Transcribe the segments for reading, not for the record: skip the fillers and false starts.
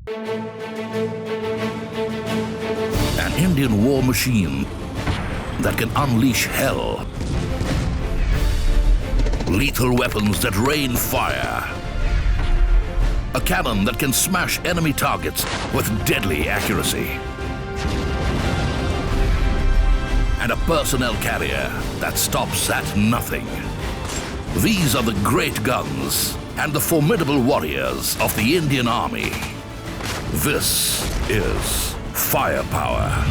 An Indian war machine that can unleash hell. Lethal weapons that rain fire. A cannon that can smash enemy targets with deadly accuracy. And a personnel carrier that stops at nothing. These are the great guns and the formidable warriors of the Indian Army. This is firepower.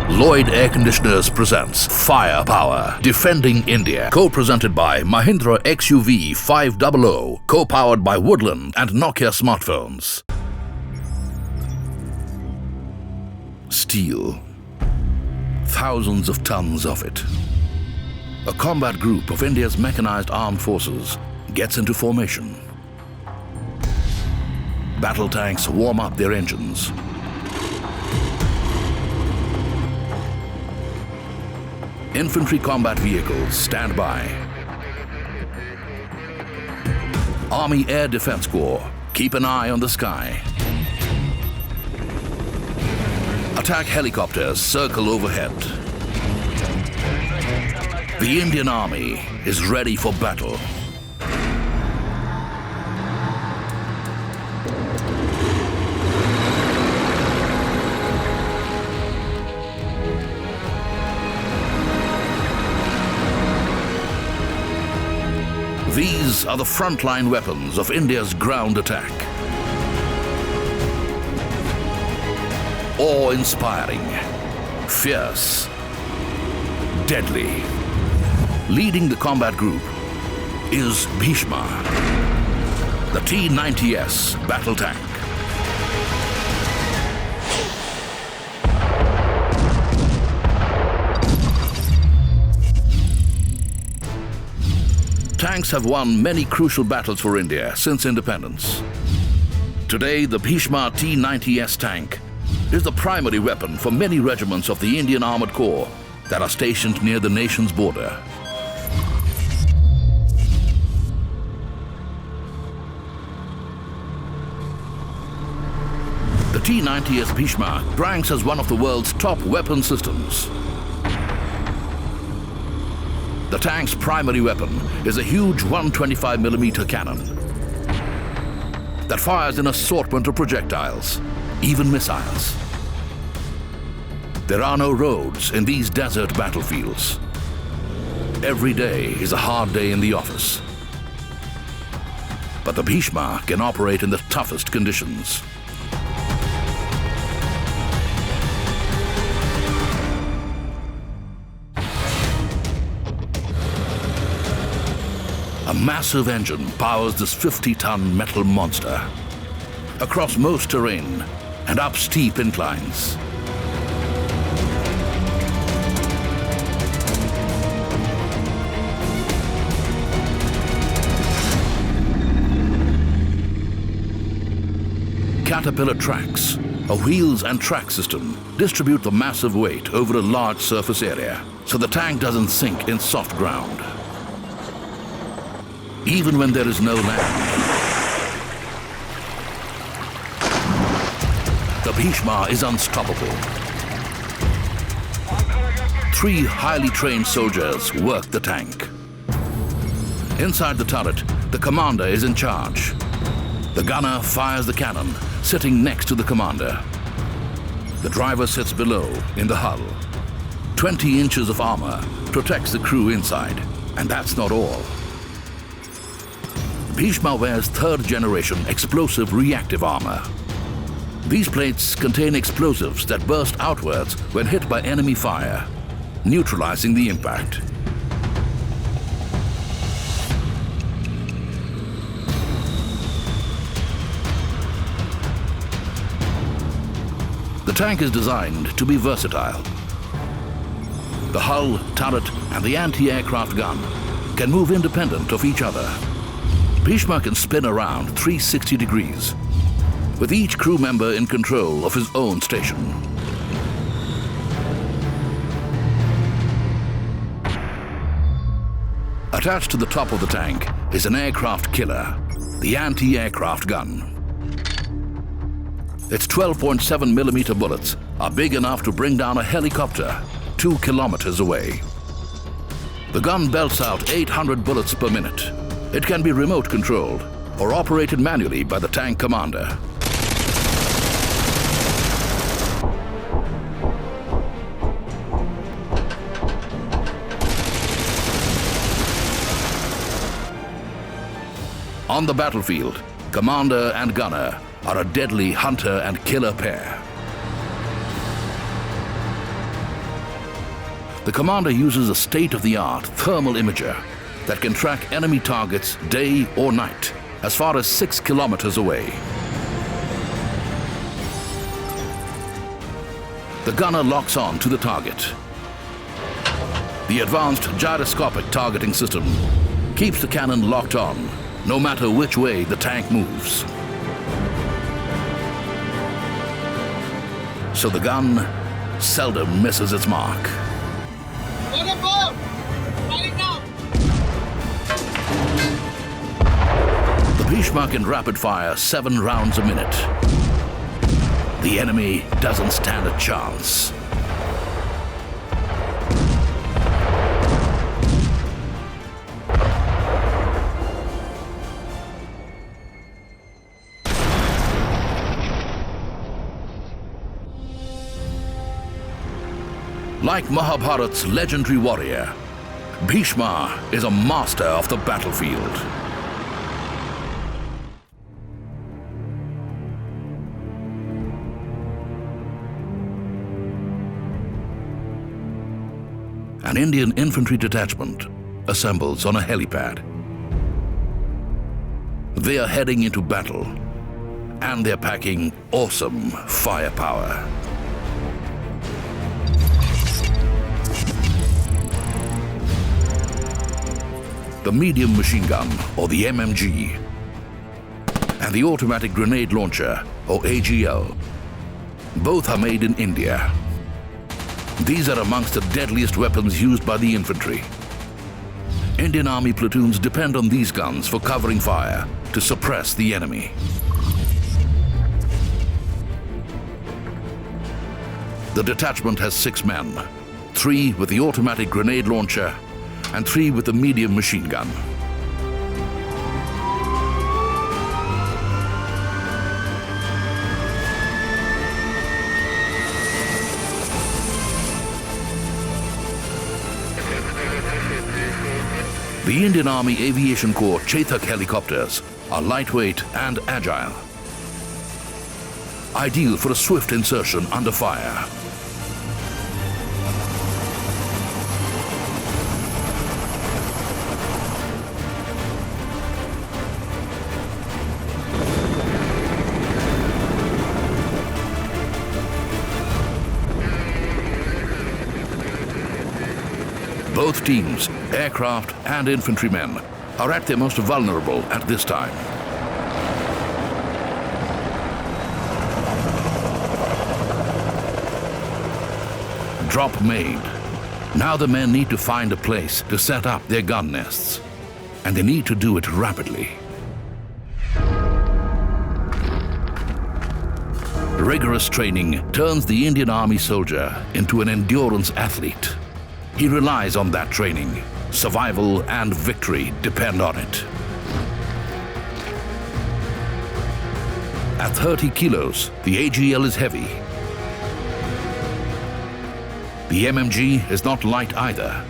Lloyd Air Conditioners presents Firepower, Defending India, co-presented by Mahindra XUV 500, co-powered by Woodland and Nokia smartphones. Steel. Thousands of tons of it. A combat group of India's mechanized armed forces gets into formation. Battle tanks warm up their engines. Infantry combat vehicles stand by. Army Air Defense Corps keep an eye on the sky. Attack helicopters circle overhead. The Indian Army is ready for battle. These are the frontline weapons of India's ground attack. Awe-inspiring, fierce, deadly. Leading the combat group is Bhishma, the T-90S battle tank. Tanks have won many crucial battles for India since independence. Today, the Bhishma T-90S tank is the primary weapon for many regiments of the Indian Armored Corps that are stationed near the nation's border. The T-90S Bhishma ranks as one of the world's top weapon systems. The tank's primary weapon is a huge 125mm cannon that fires an assortment of projectiles, even missiles. There are no roads in these desert battlefields. Every day is a hard day in the office. But the Bhishma can operate in the toughest conditions. A massive engine powers this 50-ton metal monster across most terrain and up steep inclines. Caterpillar tracks, a wheels and track system, distribute the massive weight over a large surface area so the tank doesn't sink in soft ground. Even when there is no land, the Bhishma is unstoppable. 3 highly trained soldiers work the tank. Inside the turret, the commander is in charge. The gunner fires the cannon, sitting next to the commander. The driver sits below in the hull. 20 inches of armor protects the crew inside, and that's not all. Bhishma wears third-generation explosive reactive armor. These plates contain explosives that burst outwards when hit by enemy fire, neutralizing the impact. The tank is designed to be versatile. The hull, turret, and the anti-aircraft gun can move independent of each other. Bhishma can spin around 360 degrees, with each crew member in control of his own station. Attached to the top of the tank is an aircraft killer, the anti-aircraft gun. Its 12.7mm bullets are big enough to bring down a helicopter 2 kilometers away. The gun belts out 800 bullets per minute. It can be remote controlled or operated manually by the tank commander. On the battlefield, commander and gunner are a deadly hunter and killer pair. The commander uses a state-of-the-art thermal imager that can track enemy targets day or night, as far as 6 kilometers away. The gunner locks on to the target. The advanced gyroscopic targeting system keeps the cannon locked on, no matter which way the tank moves. So the gun seldom misses its mark. The Bhishma can rapid fire 7 rounds a minute. The enemy doesn't stand a chance. Like Mahabharat's legendary warrior, Bhishma is a master of the battlefield. An Indian infantry detachment assembles on a helipad. They are heading into battle, and they're packing awesome firepower. The medium machine gun, or the MMG, and the automatic grenade launcher, or AGL. Both are made in India. These are amongst the deadliest weapons used by the infantry. Indian Army platoons depend on these guns for covering fire to suppress the enemy. The detachment has 6 men, 3 with the automatic grenade launcher and 3 with the medium machine gun. The Indian Army Aviation Corps Chetak helicopters are lightweight and agile, ideal for a swift insertion under fire. Both teams, aircraft and infantrymen, are at their most vulnerable at this time. Drop made. Now the men need to find a place to set up their gun nests, and they need to do it rapidly. Rigorous training turns the Indian Army soldier into an endurance athlete. He relies on that training. Survival and victory depend on it. At 30 kilos, the AGL is heavy. The MMG is not light either.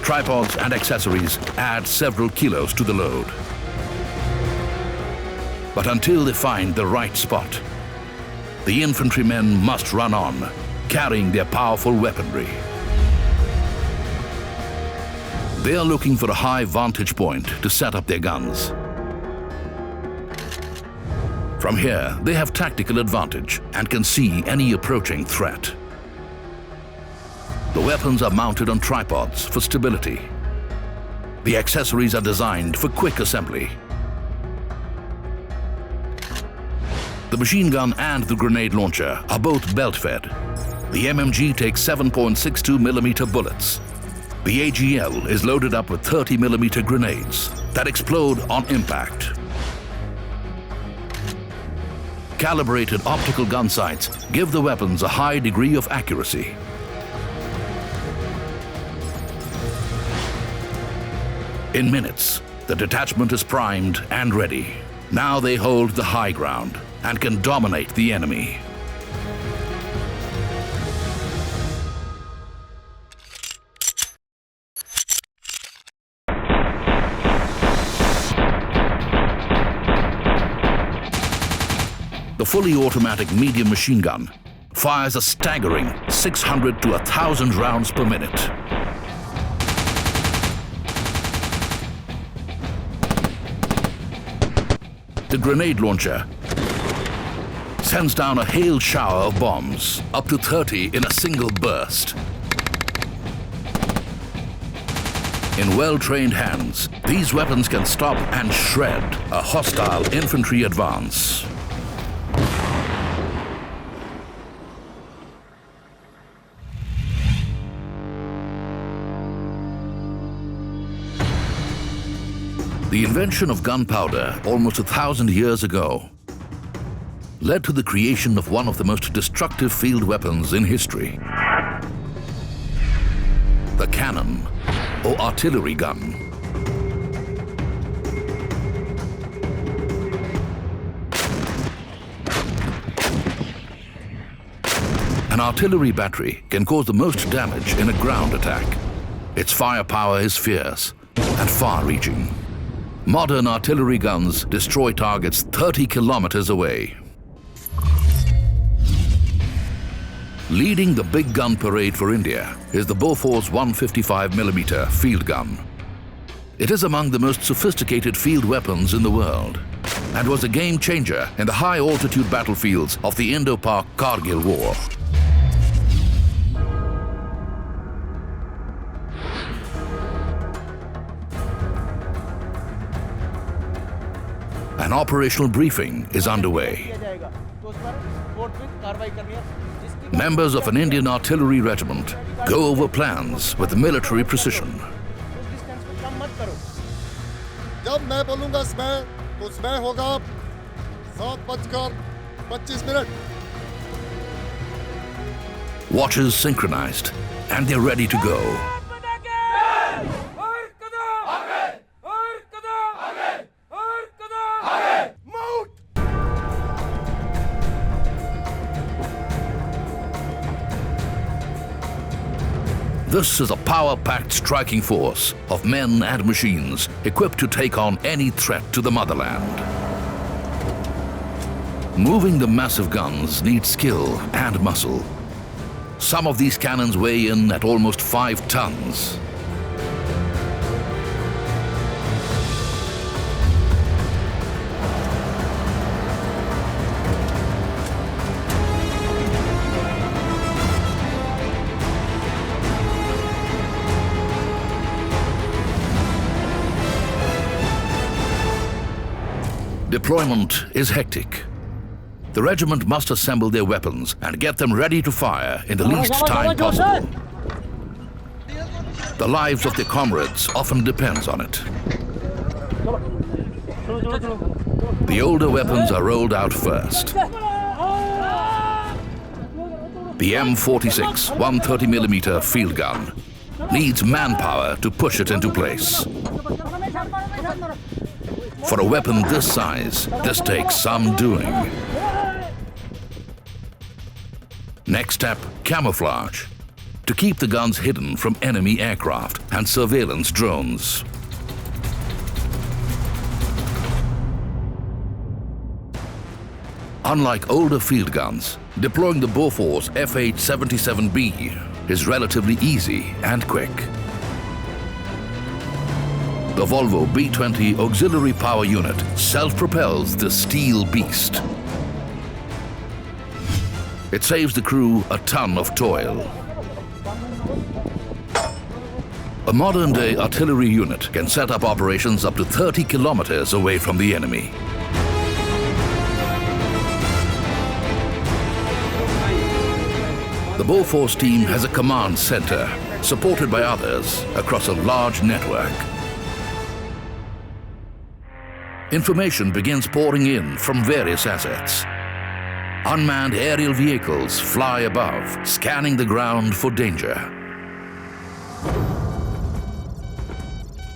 Tripods and accessories add several kilos to the load. But until they find the right spot, the infantrymen must run on, carrying their powerful weaponry. They are looking for a high vantage point to set up their guns. From here, they have tactical advantage and can see any approaching threat. The weapons are mounted on tripods for stability. The accessories are designed for quick assembly. The machine gun and the grenade launcher are both belt-fed. The MMG takes 7.62mm bullets. The AGL is loaded up with 30mm grenades that explode on impact. Calibrated optical gun sights give the weapons a high degree of accuracy. In minutes, the detachment is primed and ready. Now they hold the high ground and can dominate the enemy. The fully automatic medium machine gun fires a staggering 600 to 1,000 rounds per minute. The grenade launcher sends down a hail shower of bombs, up to 30 in a single burst. In well-trained hands, these weapons can stop and shred a hostile infantry advance. The invention of gunpowder almost 1,000 years ago led to the creation of one of the most destructive field weapons in history. The cannon, or artillery gun. An artillery battery can cause the most damage in a ground attack. Its firepower is fierce and far-reaching. Modern artillery guns destroy targets 30 kilometers away. Leading the big gun parade for India is the Bofors 155mm field gun. It is among the most sophisticated field weapons in the world and was a game changer in the high-altitude battlefields of the Indo-Pak Kargil War. An operational briefing is underway. Members of an Indian artillery regiment go over plans with military precision. जब मैं बोलूंगा समय तो समय होगा 7:25. Watches synchronized and they're ready to go. This is a power-packed striking force of men and machines equipped to take on any threat to the motherland. Moving the massive guns needs skill and muscle. Some of these cannons weigh in at almost 5 tons. Deployment is hectic. The regiment must assemble their weapons and get them ready to fire in the least time possible. The lives of their comrades often depends on it. The older weapons are rolled out first. The M46 130mm field gun needs manpower to push it into place. For a weapon this size, this takes some doing. Next step, camouflage. to keep the guns hidden from enemy aircraft and surveillance drones. Unlike older field guns, deploying the Bofors F877B is relatively easy and quick. The Volvo B20 auxiliary power unit self-propels the steel beast. It saves the crew a ton of toil. A modern-day artillery unit can set up operations up to 30 kilometers away from the enemy. The Bofors team has a command center, supported by others across a large network. Information begins pouring in from various assets. Unmanned aerial vehicles fly above, scanning the ground for danger.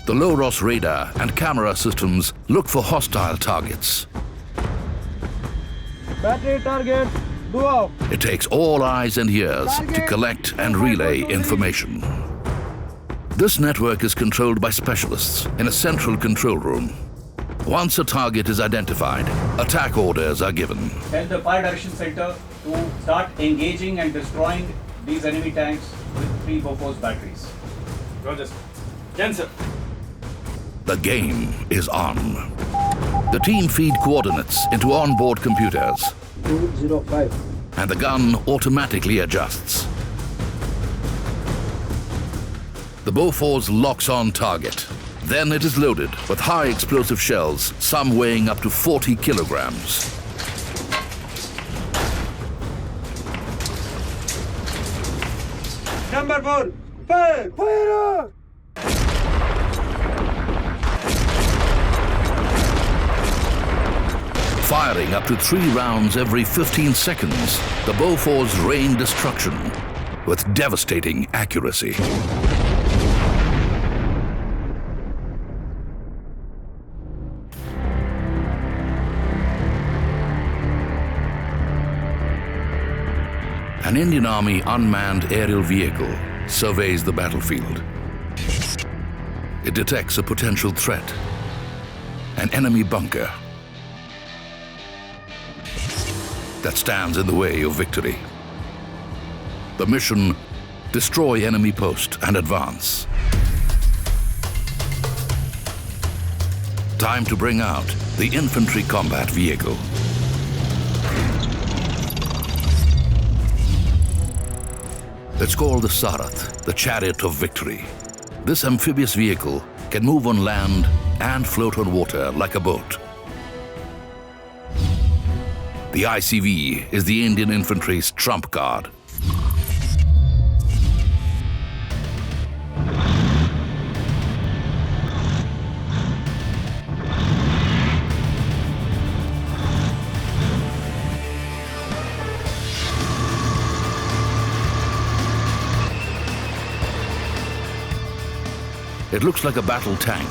The low-ROS radar and camera systems look for hostile targets. Battery target, go. It takes all eyes and ears to collect and relay information. This network is controlled by specialists in a central control room. Once a target is identified, attack orders are given. Tell the Fire Direction Center to start engaging and destroying these enemy tanks with 3 Bofors batteries. Roger. Yes, sir. The game is on. The team feed coordinates into onboard computers, 205. and the gun automatically adjusts. The Bofors locks on target. Then it is loaded with high explosive shells, some weighing up to 40 kilograms. Number 4, fire! Fire! Firing up to 3 rounds every 15 seconds, the Bofors rain destruction with devastating accuracy. An Indian Army unmanned aerial vehicle surveys the battlefield. It detects a potential threat, an enemy bunker that stands in the way of victory. The mission: destroy enemy post and advance. Time to bring out the infantry combat vehicle. It's called the Chariot, the Chariot of Victory. This amphibious vehicle can move on land and float on water like a boat. The ICV is the Indian infantry's trump card. It looks like a battle tank.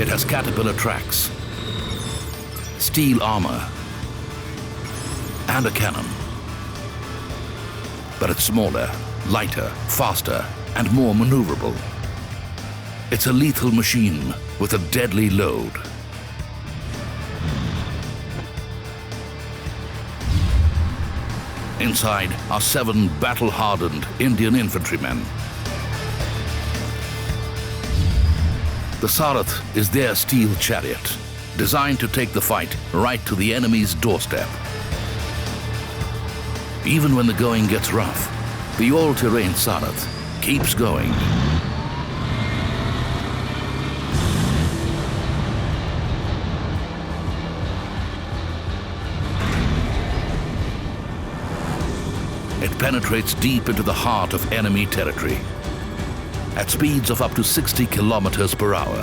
It has caterpillar tracks, steel armor, and a cannon. But it's smaller, lighter, faster, and more maneuverable. It's a lethal machine with a deadly load. Inside are 7 battle-hardened Indian infantrymen. The Chariot is their steel chariot, designed to take the fight right to the enemy's doorstep. Even when the going gets rough, the all-terrain Chariot keeps going. It penetrates deep into the heart of enemy territory at speeds of up to 60 kilometers per hour.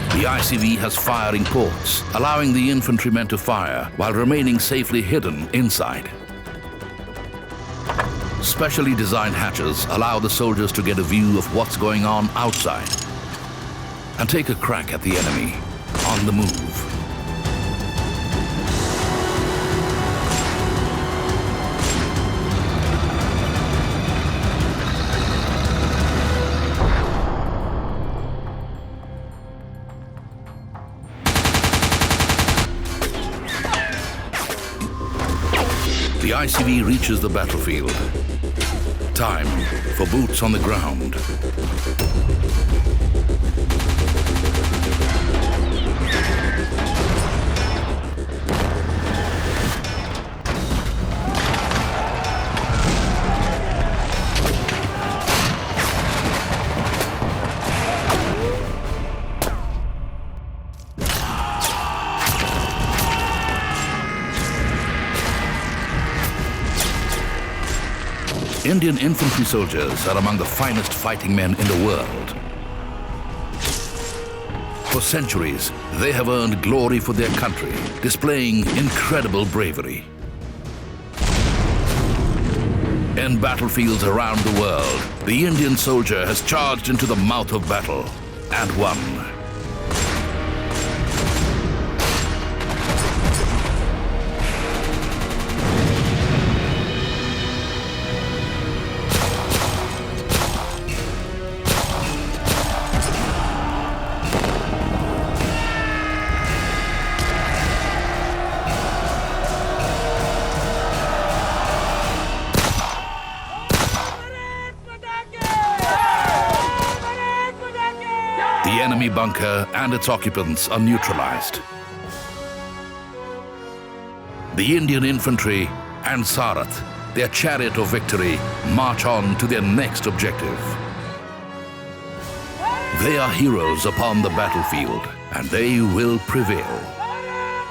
The ICV has firing ports, allowing the infantrymen to fire while remaining safely hidden inside. Specially designed hatches allow the soldiers to get a view of what's going on outside. and take a crack at the enemy on the move. The ICV reaches the battlefield. Time for boots on the ground. Indian infantry soldiers are among the finest fighting men in the world. For centuries, they have earned glory for their country, displaying incredible bravery. In battlefields around the world, the Indian soldier has charged into the mouth of battle and won. The enemy bunker and its occupants are neutralized. The Indian infantry and Sarath, their Chariot of Victory, march on to their next objective. They are heroes upon the battlefield, and they will prevail.